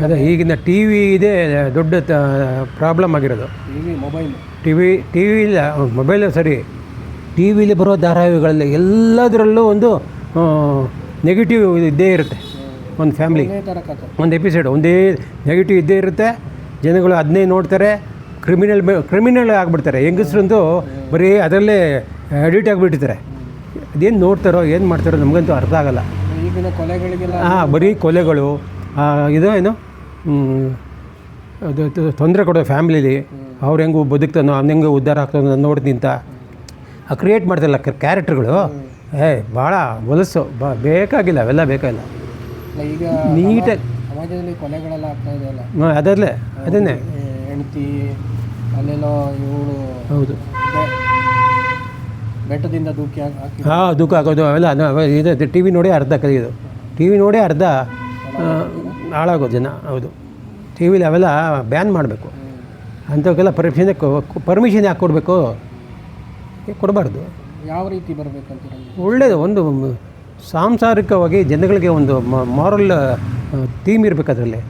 ಅದೇ ಈಗಿನ T V ಇದೆ ದೊಡ್ಡ ಪ್ರಾಬ್ಲಮ್ ಆಗಿರೋದು. ಟಿ ವಿ ಇಲ್ಲ, ಮೊಬೈಲು ಸರಿ. ಟಿ ವಿಲಿ ಬರೋ ಧಾರಾವಾಹಿಗಳಲ್ಲಿ ಎಲ್ಲದರಲ್ಲೂ ಒಂದು ನೆಗೆಟಿವ್ ಇದ್ದೇ ಇರುತ್ತೆ. ಒಂದು ಫ್ಯಾಮ್ಲಿ ಒಂದು ಎಪಿಸೋಡ್ ಒಂದೇ ನೆಗೆಟಿವ್ ಇದ್ದೇ ಇರುತ್ತೆ. ಜನಗಳು ಅದನ್ನೇ ನೋಡ್ತಾರೆ. ಕ್ರಿಮಿನಲ್ ಆಗಿಬಿಡ್ತಾರೆ. ಹೆಂಗಸ್ರಂತೂ ಬರೀ ಅದರಲ್ಲೇ ಅಡಿಕ್ಟ್ ಆಗಿಬಿಟ್ಟಿರ್ತಾರೆ. ಅದೇನು ನೋಡ್ತಾರೋ ಏನು ಮಾಡ್ತಾರೋ ನಮಗಂತೂ ಅರ್ಥ ಆಗೋಲ್ಲ. ಈಗಿನ ಕೊಲೆಗಳಿಗೆಲ್ಲ ಬರೀ ಕೊಲೆಗಳು, ಇದು ಏನು ಅದು ತೊಂದರೆ ಕೊಡೋ ಫ್ಯಾಮ್ಲಿಲಿ ಅವ್ರು ಹೆಂಗೆ ಬದುಕ್ತಾನೋ ಅವ್ನು ಹೆಂಗೆ ಉದ್ಧಾರ ಆಗ್ತಾನೋ ನೋಡ್ತೀನಿ ಅಂತ ಕ್ರಿಯೇಟ್ ಮಾಡ್ತಾರಲ್ಲ ಕ್ಯಾರೆಕ್ಟರ್ಗಳು. ಭಾಳ ಹೊಲಸು, ಬೇಕಾಗಿಲ್ಲ ಅವೆಲ್ಲ, ಬೇಕಾಗಿಲ್ಲ. ಈಗ ನೀಟಾಗಿ ಸಮಾಜದಲ್ಲಿ ಕೊಲೆಗಳೆಲ್ಲ ಆಗ್ತಾ ಇದೆಯಲ್ಲ, ಅದನ್ನೇ ಹೆಂಡತಿ ಅಲ್ಲೆಲ್ಲೋ ಇವಳು ಹೌದು ಬೆಟ್ಟದಿಂದ ದೂಕಿ ದೂಕ ಹಾಕೋದು ಅವೆಲ್ಲ ಇದೆ. ಟಿ ವಿ ನೋಡಿ ಅರ್ಧ ಕಲಿಯೋದು, ಟಿ ವಿ ನೋಡಿ ಅರ್ಧ ಹಾಳಾಗೋದು ಜನ. ಹೌದು, ಟಿ ವಿಲಿ ಅವೆಲ್ಲ ಬ್ಯಾನ್ ಮಾಡಬೇಕು. ಅಂಥವಕ್ಕೆಲ್ಲ ಪರ್ಮಿಷನ್ ಯಾಕೆ ಕೊಡಬೇಕು? ಕೊಡಬಾರ್ದು. ಯಾವ ರೀತಿ ಬರಬೇಕಂತ ಒಳ್ಳೆಯದು. ಒಂದು ಸಾಂಸಾರಿಕವಾಗಿ ಜನಗಳಿಗೆ ಒಂದು ಮಾರಲ್ ಥೀಮ್ ಇರಬೇಕು ಅದರಲ್ಲಿ.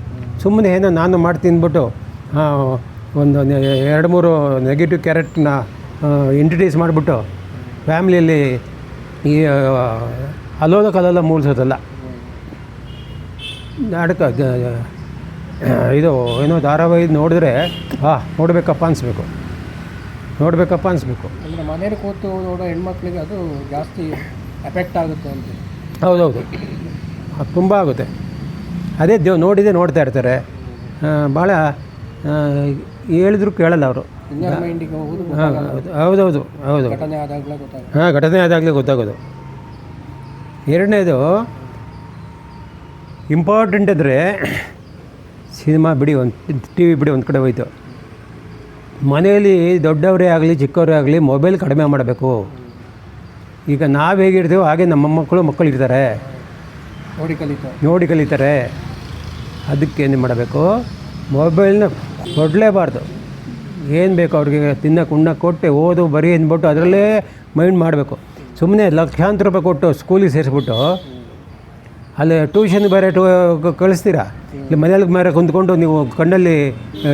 ಸುಮ್ಮನೆ ಏನೋ ನಾನು ಮಾಡ್ತೀನಿ ಅಂದ್ಬಿಟ್ಟು ಒಂದು 2-3 ನೆಗೆಟಿವ್ ಕ್ಯಾರೆಕ್ಟ್ರನ್ನ ಇಂಟ್ರಡ್ಯೂಸ್ ಮಾಡಿಬಿಟ್ಟು ಫ್ಯಾಮ್ಲಿಯಲ್ಲಿ ಈ ಅಲೋಲ ಕಲೋಲ ಮೂಡಿಸೋದಲ್ಲ. ನಾಟಕ ಇದು ಏನೋ ಧಾರಾವಾಹಿ ನೋಡಿದ್ರೆ ನೋಡಬೇಕಪ್ಪ ಅನಿಸ್ಬೇಕು. ಅಂದರೆ ಮನೇಲಿ ಕೂತು ನೋಡೋ ಹೆಣ್ಮಕ್ಳಿಗೆ ಅದು ಜಾಸ್ತಿ ಎಫೆಕ್ಟ್ ಆಗುತ್ತೆ ಅಂತ. ಹೌದೌದು, ಅದು ತುಂಬ ಆಗುತ್ತೆ. ಅದೇ ನೋಡ್ತಾ ಇರ್ತಾರೆ. ಭಾಳ ಹೇಳಿದ್ರು ಕೇಳಲ್ಲ ಅವರು. ಹೌದೌದು ಘಟನೆ ಆದಾಗಲೇ ಗೊತ್ತಾಗೋದು. ಎರಡನೇದು ಇಂಪಾರ್ಟೆಂಟ್ ಅಂದರೆ ಸಿನಿಮಾ ಬಿಡಿ, ಟಿ ವಿ ಬಿಡಿ, ಒಂದು ಕಡೆ ಹೋಯ್ತು. ಮನೆಯಲ್ಲಿ ದೊಡ್ಡವರೇ ಆಗಲಿ ಚಿಕ್ಕವರೇ ಆಗಲಿ ಮೊಬೈಲ್ ಕಡಿಮೆ ಮಾಡಬೇಕು. ಈಗ ನಾವು ಹೇಗಿರ್ತೀವೋ ಹಾಗೆ ನಮ್ಮ ಮಕ್ಕಳು ಇರ್ತಾರೆ, ನೋಡಿ ಕಲಿತಾರೆ. ಅದಕ್ಕೇನು ಮಾಡಬೇಕು? ಮೊಬೈಲ್ನ ಕೊಡಲೇಬಾರ್ದು. ಏನು ಬೇಕು ಅವ್ರಿಗೆ ತಿನ್ನಕ್ಕೆ ಉಣ್ಣಕ್ಕೆ ಕೊಟ್ಟು ಓದು ಬರೀ ಅಂದ್ಬಿಟ್ಟು ಅದರಲ್ಲೇ ಮೈಂಡ್ ಮಾಡಬೇಕು. ಸುಮ್ಮನೆ ಲಕ್ಷಾಂತರ ರೂಪಾಯಿ ಕೊಟ್ಟು ಸ್ಕೂಲಿಗೆ ಸೇರಿಸ್ಬಿಟ್ಟು ಅಲ್ಲಿ ಟ್ಯೂಷನ್ ಬೇರೆ ಕಳಿಸ್ತೀರಾ, ಇಲ್ಲಿ ಮನೇಲಿ ಬೇರೆ ಕುಂತ್ಕೊಂಡು ನೀವು ಕಣ್ಣಲ್ಲಿ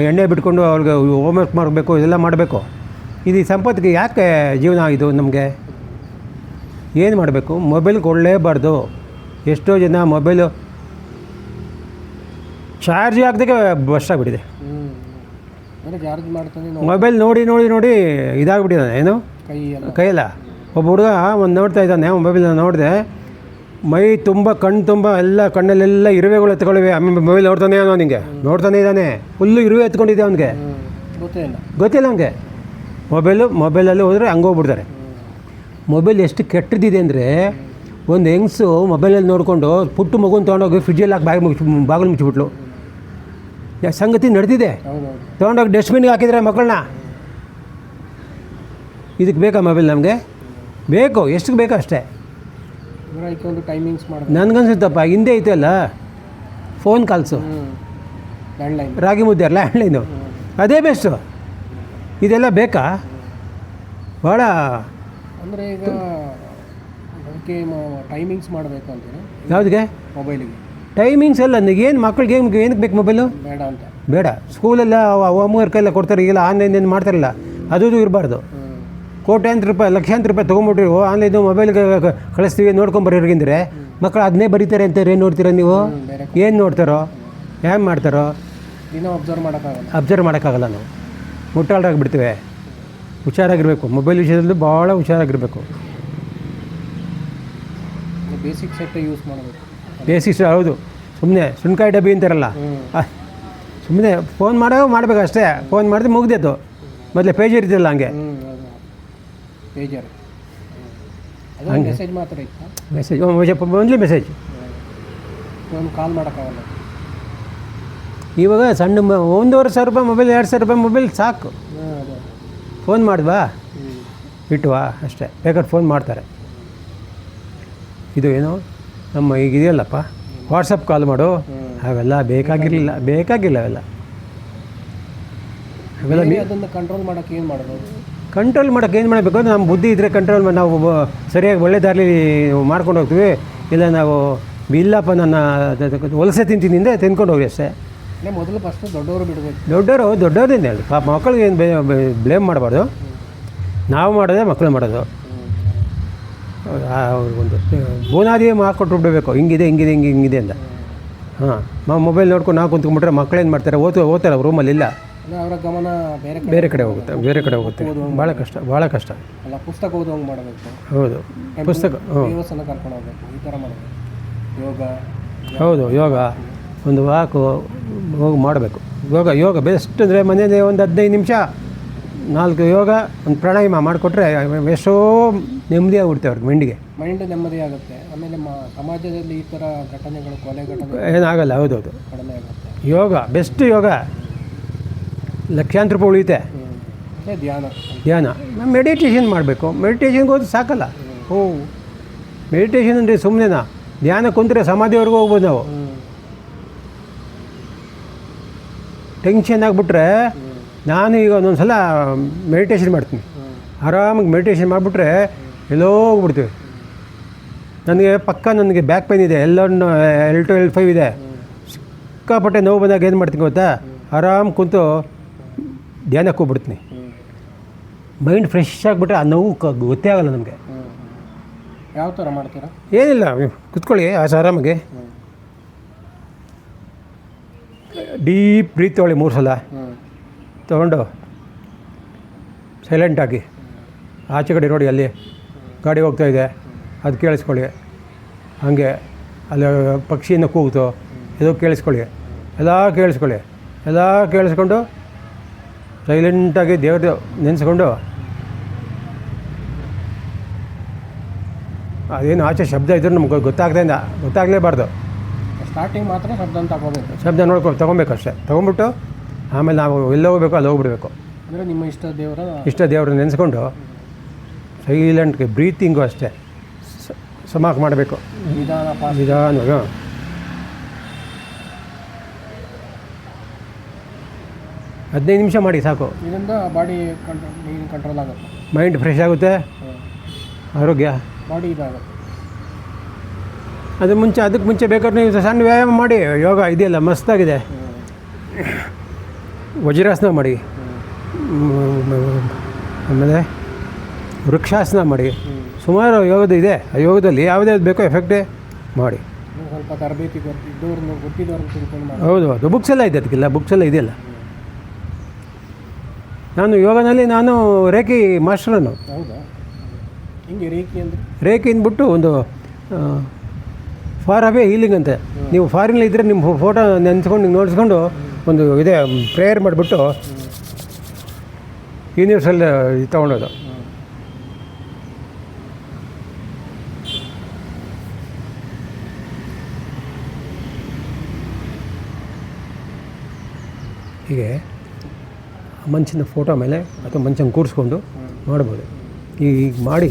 ಎಣ್ಣೆ ಬಿಟ್ಕೊಂಡು ಅವ್ರಿಗೆ ಹೋಮ್ವರ್ಕ್ ಮಾಡಬೇಕು, ಇದೆಲ್ಲ ಮಾಡಬೇಕು. ಇದು ಸಂಪತ್ತಿಗೆ ಯಾಕೆ ಜೀವನ ಇದು ನಮಗೆ? ಏನು ಮಾಡಬೇಕು? ಮೊಬೈಲ್ ಕೊಡಲೇಬಾರ್ದು. ಎಷ್ಟೋ ಜನ ಮೊಬೈಲು ಚಾರ್ಜ್ ಹಾಕ್ದಾಗೆ ಬಸ್ಟ್ ಆಗಿಬಿಟ್ಟಿದೆ. ಮೊಬೈಲ್ ನೋಡಿ ಇದಾಗ್ಬಿಟ್ಟಿದ್ದಾನೆ. ಏನು ಕೈಯಲ್ಲ. ಒಬ್ಬ ಹುಡುಗ ಒಂದು ನೋಡ್ತಾ ಇದ್ದಾನೆ, ಮೊಬೈಲ್ನ ನೋಡಿದೆ, ಮೈ ತುಂಬ ಕಣ್ಣು ತುಂಬ ಎಲ್ಲ ಕಣ್ಣಲ್ಲೆಲ್ಲ ಇರುವೆಗಳು ಎತ್ಕೊಳ್ಳಿವೆ. ಆಮೇಲೆ ಮೊಬೈಲ್ ನೋಡ್ತಾನೆ ಇದ್ದಾನೆ, ಫುಲ್ಲು ಇರುವೆ ಎತ್ಕೊಂಡಿದ್ದೆ ಅವನಿಗೆ, ಗೊತ್ತಿಲ್ಲ ಅವನಿಗೆ. ಮೊಬೈಲಲ್ಲಿ ಹೋದರೆ ಹಂಗೋಗ್ಬಿಡ್ತಾರೆ. ಮೊಬೈಲ್ ಎಷ್ಟು ಕೆಟ್ಟದಿದೆ ಅಂದರೆ, ಒಂದು ಹೆಂಗಸು ಮೊಬೈಲಲ್ಲಿ ನೋಡಿಕೊಂಡು ಪುಟ್ಟು ಮಗುನ ತೊಗೊಂಡೋಗಿ ಫ್ರಿಡ್ಜಲ್ಲಿ ಹಾಕಿ ಬಾಗಿಲು ಮುಚ್ಚಿಬಿಟ್ಲು. ಸಂಗತಿ ನಡೆದಿದೆ. ತೊಗೊಂಡೋಗಿ ಡಸ್ಟ್ಬಿನ್ಗೆ ಹಾಕಿದರೆ ಮಕ್ಕಳನ್ನ. ಇದಕ್ಕೆ ಬೇಕಾ ಮೊಬೈಲ್? ನಮಗೆ ಬೇಕು, ಎಷ್ಟು ಬೇಕೋ ಅಷ್ಟೇ. ನನಗನ್ಸುತ್ತಪ್ಪ, ಹಿಂದೆ ಐತಲ್ಲ ಫೋನ್ ಕಾಲ್ಸು, ರಾಗಿ ಮುದ್ದೆ ಲ್ಯಾಂಡ್ಲೈನು, ಅದೇ ಬೆಸ್ಟು. ಇದೆಲ್ಲ ಬೇಕಾ? ಭಾಳ ಅಂದರೆ ಈಗ ಅದಕ್ಕೆ ಟೈಮಿಂಗ್ಸ್ ಮಾಡಬೇಕು ಅಂತೀರಾ? ಯಾವುದಿಗೆ? ಮೊಬೈಲಿಗೆ ಟೈಮಿಂಗ್ಸ್ ಎಲ್ಲ. ಏನು ಮಕ್ಕಳಿಗೆ ಏನಕ್ಕೆ ಬೇಕು ಮೊಬೈಲು? ಬೇಡ. ಸ್ಕೂಲೆಲ್ಲ ಹೋಮ್ವರ್ಕ್ ಎಲ್ಲ ಕೊಡ್ತಾರೆ, ಈಗೆಲ್ಲ ಆನ್ಲೈನ್ ಏನು ಮಾಡ್ತಾರಲ್ಲ, ಅದು ಇರಬಾರ್ದು. ಕೋಟ್ಯಾಂತರ ರೂಪಾಯಿ, ಲಕ್ಷಾಂತರ ರೂಪಾಯಿ ತೊಗೊಂಬಿಟ್ಟಿರು ಆನ್ಲೈನು ಮೊಬೈಲ್ಗೆ ಕಳಿಸ್ತೀವಿ, ನೋಡ್ಕೊಂಬರೋರ್ಗಿಂದ್ರೆ ಮಕ್ಕಳು ಅದನ್ನೇ ಬರೀತಾರೆ ಅಂತಾರೆ. ಏನು ನೋಡ್ತೀರ ನೀವು? ಏನು ನೋಡ್ತಾರೋ, ಹ್ಯಾಂಗೆ ಮಾಡ್ತಾರೋ ಅಬ್ಸರ್ವ್ ಮಾಡೋಕ್ಕಾಗಲ್ಲ. ನಾವು ಮುಟ್ಟಾಳರಾಗಿಬಿಡ್ತೀವಿ. ಹುಷಾರಾಗಿರಬೇಕು. ಮೊಬೈಲ್ ವಿಷಯದಲ್ಲಿ ಭಾಳ ಹುಷಾರಾಗಿರಬೇಕು. ಬೇಸಿಕ್ ಸೆಟ್ ಯೂಸ್ ಮಾಡಬೇಕು. ಬೇಸಿಕ್ಸ್ ಹೌದು. ಸುಮ್ಮನೆ ಸುಣ್ಕಾಯಿ ಡಬ್ಬಿ ಅಂತಾರಲ್ಲ, ಸುಮ್ಮನೆ ಫೋನ್ ಮಾಡಬೇಕು ಅಷ್ಟೇ. ಫೋನ್ ಮಾಡಿದ್ರೆ ಮುಗ್ದಿತ್ತು. ಮೊದಲೇ ಪೇಜ್ ಇರ್ತಿಲ್ಲ, ಹಂಗೆ ಮೆಸೇಜ್ ಓನ್ಲಿ ಮೆಸೇಜ್. ಕಾಲ್ ಮಾಡೋಕ್ಕಾಗಲ್ಲ. ಇವಾಗ ಸಣ್ಣ 1,500 ರೂಪಾಯಿ ಮೊಬೈಲ್, 2,000 ರೂಪಾಯಿ ಮೊಬೈಲ್ ಸಾಕು. ಫೋನ್ ಮಾಡಿದ್ವಾ ಇಟ್ಟುವಾ ಅಷ್ಟೇ. ಬೇಕಾದ್ರೆ ಫೋನ್ ಮಾಡ್ತಾರೆ. ಇದು ಏನು ನಮ್ಮ ಈಗ ಇದೆಯಲ್ಲಪ್ಪ, ವಾಟ್ಸಪ್ ಕಾಲ್ ಮಾಡು, ಅವೆಲ್ಲ ಬೇಕಾಗಿರಲಿಲ್ಲ ಅವೆಲ್ಲ. ಅದನ್ನು ಕಂಟ್ರೋಲ್ ಮಾಡೋಕ್ಕೆ ಏನು ಮಾಡ್ಬೋದು? ಕಂಟ್ರೋಲ್ ಮಾಡೋಕ್ಕೆ ಏನು ಮಾಡಬೇಕು ಅಂದರೆ, ನಮ್ಮ ಬುದ್ಧಿ ಇದ್ದರೆ ಕಂಟ್ರೋಲ್ ಮಾಡಿ ನಾವು ಸರಿಯಾಗಿ ಒಳ್ಳೆ ದಾರಿಲಿ ಮಾಡ್ಕೊಂಡು ಹೋಗ್ತೀವಿ. ಇಲ್ಲ ನಾವು ಇಲ್ಲಪ್ಪ ನನ್ನ ವಲಸೆ ತಿಂತೀನಿ ಅಂದರೆ ತಿಂದ್ಕೊಂಡು ಹೋಗಿ ಅಷ್ಟೇ. ಅಂದರೆ ಮೊದಲು ಫಸ್ಟು ದೊಡ್ಡವರು ಬಿಡಬೇಕು. ದೊಡ್ಡವರಿಂದ ಹೇಳಿ ಪಾಪ ಮಕ್ಕಳಿಗೆ ಏನು ಬ್ಲೇಮ್ ಮಾಡಬಾರ್ದು. ನಾವು ಮಾಡೋದೇ ಮಕ್ಕಳು ಮಾಡೋದು. ಒಂದು ಬುನಾದಿ ಹಾಕ್ಕೊಟ್ಟು ಬಿಡಬೇಕು, ಹಿಂಗಿದೆ ಅಂತ. ಹಾಂ, ಮೊಬೈಲ್ ನೋಡ್ಕೊಂಡು ನಾವು ಕುಂತ್ಕೊಂಡ್ಬಿಟ್ರೆ ಮಕ್ಕಳೇನು ಮಾಡ್ತಾರೆ, ಓದ್ತಾರೆ ಅವ್ರ ರೂಮಲ್ಲಿ ಇಲ್ಲ, ಅವರ ಗಮನ ಬೇರೆ ಕಡೆ ಹೋಗುತ್ತೆ. ಭಾಳ ಕಷ್ಟ ಅಲ್ಲ, ಪುಸ್ತಕ ಓದುವಂಗೆ ಮಾಡಬೇಕು. ಹೌದು, ಪುಸ್ತಕ ದೇವಸ್ಥಾನ ಕರ್ಕೊಂಡು ಹೋಗ್ಬೇಕು, ಈ ಥರ ಮಾಡಬೇಕು. ಯೋಗ ಒಂದು ವಾಕು ಹೋಗಿ ಮಾಡಬೇಕು. ಯೋಗ ಬೆಸ್ಟ್ ಅಂದರೆ ಮನೆಯಲ್ಲೇ ಒಂದು 15 ನಿಮಿಷ 4 ಯೋಗ, ಒಂದು ಪ್ರಾಣಾಯಾಮ ಮಾಡಿಕೊಟ್ರೆ ಎಷ್ಟೋ ನೆಮ್ಮದಿಯಾಗ್ಬಿಡ್ತೇವೆ ಅವ್ರಿಗೆ ಮೈಂಡ್ ನೆಮ್ಮದಿ ಆಗುತ್ತೆ. ಆಮೇಲೆ ಸಮಾಜದಲ್ಲಿ ಈ ಥರ ಘಟನೆಗಳು, ಕೊಲೆ ಘಟನೆ ಏನಾಗಲ್ಲ. ಹೌದು ಕಡಿಮೆ ಆಗುತ್ತೆ. ಯೋಗ ಬೆಸ್ಟ್. ಯೋಗ ಲಕ್ಷಾಂತರ ರೂಪಾಯಿ ಉಳಿಯುತ್ತೆ. ಧ್ಯಾನ ಮೆಡಿಟೇಷನ್ ಮಾಡಬೇಕು. ಮೆಡಿಟೇಷನ್ಗೆ ಹೋದ್ರೆ ಸಾಕಲ್ಲ. ಮೆಡಿಟೇಷನ್ ಅಂದರೆ ಸುಮ್ಮನೆನಾ? ಧ್ಯಾನ ಕುಂತ್ರೆ ಸಮಾಧಿವರೆಗೂ ಹೋಗ್ಬೋದು ನಾವು. ಟೆನ್ಷನ್ ಆಗಿಬಿಟ್ರೆ ನಾನು ಈಗ ಒಂದೊಂದು ಸಲ ಮೆಡಿಟೇಷನ್ ಮಾಡ್ತೀನಿ. ಆರಾಮಾಗಿ ಮೆಡಿಟೇಷನ್ ಮಾಡಿಬಿಟ್ರೆ ಎಲ್ಲೋ ಹೋಗ್ಬಿಡ್ತೀವಿ. ನನಗೆ ಬ್ಯಾಕ್ ಪೇನ್ ಇದೆ, L2 L5 ಇದೆ. ಸಿಕ್ಕಾಪಟ್ಟೆ ನೋವು ಬಂದಾಗ ಏನು ಮಾಡ್ತೀನಿ ಗೊತ್ತಾ? ಆರಾಮ್ ಕುಂತು ಧ್ಯಾನಕ್ಕೆ ಹೋಗ್ಬಿಡ್ತೀನಿ. ಮೈಂಡ್ ಫ್ರೆಶ್ ಆಗಿಬಿಟ್ರೆ ಆ ನೋವು ಗೊತ್ತೇ ಆಗಲ್ಲ ನಮಗೆ. ಯಾವ ಥರ ಮಾಡ್ತೀರಾ? ಏನಿಲ್ಲ, ಕುತ್ಕೊಳ್ಳಿ ಆರಾಮಾಗಿ. ಡೀಪ್ ಬ್ರೀತ್ ತೊಗೊಳ್ಳಿ 3 ಸಲ. ತೊಗೊಂಡು ಸೈಲೆಂಟಾಗಿ ಆಚೆ ಕಡೆ ನೋಡಿ, ಅಲ್ಲಿ ಗಾಡಿ ಹೋಗ್ತಾಯಿದೆ, ಅದು ಕೇಳಿಸ್ಕೊಳ್ಳಿ. ಹಾಗೆ ಅಲ್ಲಿ ಪಕ್ಷಿಯಿಂದ ಕೂಗುತ್ತೋ ಇದು ಕೇಳಿಸ್ಕೊಳ್ಳಿ. ಎಲ್ಲ ಕೇಳಿಸ್ಕೊಂಡು ಸೈಲೆಂಟಾಗಿ ದೇವ್ರದ್ದು ನೆನೆಸ್ಕೊಂಡು, ಅದೇನು ಆಚೆ ಶಬ್ದ ಇದ್ರೂ ನಮ್ಗೆ ಗೊತ್ತಾಗಲೇಬಾರ್ದು. ಸ್ಟಾರ್ಟಿಂಗ್ ಮಾತ್ರ ಶಬ್ದ ತೊಗೊಬೇಕು ಅಷ್ಟೇ. ತೊಗೊಂಬಿಟ್ಟು ಆಮೇಲೆ ನಾವು ಎಲ್ಲ ಹೋಗ್ಬೇಕು, ಅಲ್ಲಿ ಹೋಗ್ಬಿಡ್ಬೇಕು. ಅಂದರೆ ನಿಮ್ಮ ಇಷ್ಟ ದೇವ್ರನ್ನ ನೆನೆಸ್ಕೊಂಡು ಸೈಲೆಂಟ್ಗೆ ಬ್ರೀತಿಂಗು ಅಷ್ಟೇ ಸಮಾಕ್ ಮಾಡಬೇಕು. ನಿಧಾನವಾಗಿ 15 ನಿಮಿಷ ಮಾಡಿ ಸಾಕು. ಇದರಿಂದ ಬಾಡಿ ಕಂಟ್ರೋಲ್ ಆಗುತ್ತೆ, ಮೈಂಡ್ ಫ್ರೆಶ್ ಆಗುತ್ತೆ, ಆರೋಗ್ಯ ಬಾಡಿ ಇದಾಗುತ್ತೆ. ಅದಕ್ಕೆ ಮುಂಚೆ ಬೇಕಾದ್ರೆ ನೀವು ಸಣ್ಣ ವ್ಯಾಯಾಮ ಮಾಡಿ. ಯೋಗ ಇದೆಯಲ್ಲ ಮಸ್ತಾಗಿದೆ. ವಜ್ರಾಸನ ಮಾಡಿ, ಆಮೇಲೆ ವೃಕ್ಷಾಸನ ಮಾಡಿ. ಸುಮಾರು ಯೋಗದ ಇದೆ. ಆ ಯೋಗದಲ್ಲಿ ಯಾವುದ್ಯಾವ್ದು ಬೇಕೋ ಎಫೆಕ್ಟೇ ಮಾಡಿ. ಸ್ವಲ್ಪ ತರಬೇತಿ ಗೊತ್ತಿದ್ದವ್ರನ್ನ ಹೌದು, ಅದು ಬುಕ್ಸ್ ಎಲ್ಲ ಇದೆ. ಅದಕ್ಕೆಲ್ಲ ಬುಕ್ಸ್ ಎಲ್ಲ ಇದೆಯಲ್ಲ. ಯೋಗನಲ್ಲಿ ನಾನು ರೇಖಿ ಮಾಸ್ಟರನ್ನು. ಹೌದಾ? ಹಿಂಗೆ ರೇಖಿ ಅಂದರೆ? ರೇಖಿ ಅಂದ್ಬಿಟ್ಟು ಒಂದು ಫಾರ್ ಅವೇ ಹೀಲಿಂಗ್ ಅಂತೆ. ನೀವು ಫಾರಿನಲ್ಲಿ ಇದ್ದರೆ ನಿಮ್ಮ ಫೋಟೋ ನೆನೆಸ್ಕೊಂಡು ನೋಡಿಸ್ಕೊಂಡು ಒಂದು ಇದೆ ಪ್ರೇಯರ್ ಮಾಡಿಬಿಟ್ಟು ಯೂನಿವರ್ಸಲ್ ತೊಗೊಳೋದು. ಹೀಗೆ ಮನುಷ್ಯನ ಫೋಟೋ ಮೇಲೆ ಅಥವಾ ಮನುಷ್ಯನ ಕೂರಿಸ್ಕೊಂಡು ಮಾಡ್ಬೋದು. ಈಗ ಮಾಡಿ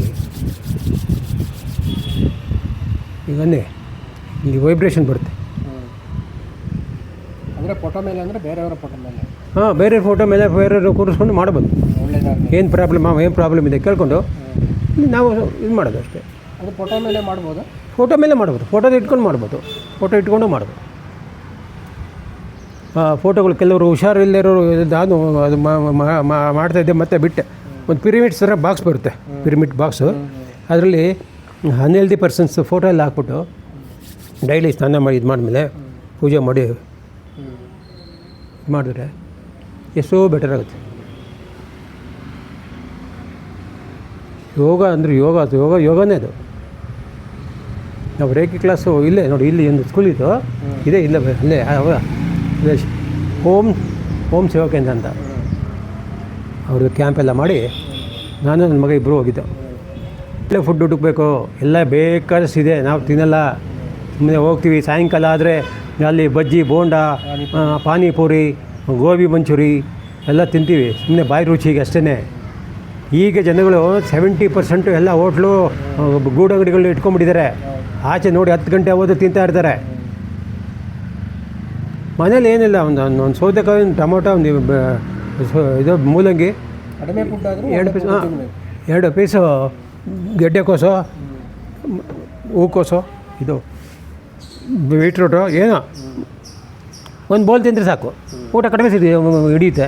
ಈಗನ್ನೇ ಇಲ್ಲಿ ವೈಬ್ರೇಷನ್ ಬರುತ್ತೆ. ಅಂದರೆ ಫೋಟೋ ಮೇಲೆ ಅಂದರೆ ಬೇರೆಯವರ ಫೋಟೋ ಮೇಲೆ? ಹಾಂ, ಬೇರೆ ಫೋಟೋ ಮೇಲೆ ಬೇರೆಯವರು ಕೂರಿಸ್ಕೊಂಡು ಮಾಡ್ಬೋದು. ಏನು ಪ್ರಾಬ್ಲಮ್ ಇದೆ ಕೇಳ್ಕೊಂಡು ನಾವು ಇದು ಮಾಡೋದು ಅಷ್ಟೇ. ಅದು ಫೋಟೋ ಮೇಲೆ ಮಾಡ್ಬೋದು. ಫೋಟೋದ ಇಟ್ಕೊಂಡು ಮಾಡ್ಬೋದು. ಫೋಟೋ ಇಟ್ಕೊಂಡು ಮಾಡ್ಬೋದು. ಫೋಟೋಗಳು ಕೆಲವರು ಹುಷಾರಿಲ್ಲರೋರು ನಾನು ಅದು ಮಾಡ್ತಾಯಿದ್ದೆ, ಮತ್ತೆ ಬಿಟ್ಟೆ. ಒಂದು ಪಿರಮಿಡ್ಸ್ ಥರ ಬಾಕ್ಸ್ ಬರುತ್ತೆ, ಪಿರಮಿಡ್ ಬಾಕ್ಸು. ಅದರಲ್ಲಿ ಅನ್ಹೆಲ್ದಿ ಪರ್ಸನ್ಸ್ ಫೋಟೋ ಎಲ್ಲ ಹಾಕ್ಬಿಟ್ಟು ಡೈಲಿ ಸ್ನಾನ ಮಾಡಿ ಇದು ಮಾಡಿದ್ಮೇಲೆ ಪೂಜೆ ಮಾಡಿ ಮಾಡಿದ್ರೆ ಎಷ್ಟೋ ಬೆಟರ್ ಆಗುತ್ತೆ. ಯೋಗ ಅಂದರೆ ಯೋಗನೇ ಅದು. ನಾವು ರೇಖಿ ಕ್ಲಾಸು ಇಲ್ಲೇ ನೋಡಿ, ಇಲ್ಲಿ ಒಂದು ಸ್ಕೂಲ್ ಇತ್ತು, ಇದೆ ಇಲ್ಲ ಅಲ್ಲೇ ಹೋಮ್ ಸೇವಾ ಕೇಂದ್ರ ಅಂತ. ಅವ್ರದ್ದು ಕ್ಯಾಂಪ್ ಎಲ್ಲ ಮಾಡಿ ನಾನು ನನ್ನ ಮಗ ಇಬ್ಬರು ಹೋಗಿದ್ದು. ಒಳ್ಳೆ ಫುಡ್ ಹುಡುಕಬೇಕು, ಎಲ್ಲ ಬೇಕಾದಷ್ಟಿದೆ, ನಾವು ತಿನ್ನಲ್ಲ. ಸುಮ್ಮನೆ ಹೋಗ್ತೀವಿ. ಸಾಯಂಕಾಲ ಆದರೆ ಅಲ್ಲಿ ಬಜ್ಜಿ, ಬೋಂಡ, ಪಾನಿಪುರಿ, ಗೋಬಿ ಮಂಚೂರಿ ಎಲ್ಲ ತಿಂತೀವಿ ಸುಮ್ಮನೆ ಬಾಯಿ ರುಚಿಗೆ ಅಷ್ಟೇ. ಈಗ ಜನಗಳು 70% ಎಲ್ಲ ಹೋಟ್ಲು ಗೂಡಂಗಡಿಗಳು ಇಟ್ಕೊಂಡ್ಬಿಟ್ಟಿದ್ದಾರೆ. ಆಚೆ ನೋಡಿ 10 ಗಂಟೆ ಆಗೋದು ತಿಂತಾ ಇರ್ತಾರೆ. ಮನೇಲಿ ಏನಿಲ್ಲ, ಒಂದು ಸೌತೆಕಾಯಿ, ಒಂದು ಟೊಮೊಟೊ, ಒಂದು ಇದು ಮೂಲಂಗಿ, ಕಡಿಮೆ ಫುಡ್ ಆದರೆ 2 ಪೀಸು ಗೆಡ್ಡೆಕೋಸು, ಹೂಕೋಸು, ಇದು ಬೀಟ್ರೂಟು, ಏನೋ ಒಂದು ಬೋಲ್ ತಿಂದರೆ ಸಾಕು ಊಟ ಕಡಿಮೆ ಹಿಡಿಯುತ್ತೆ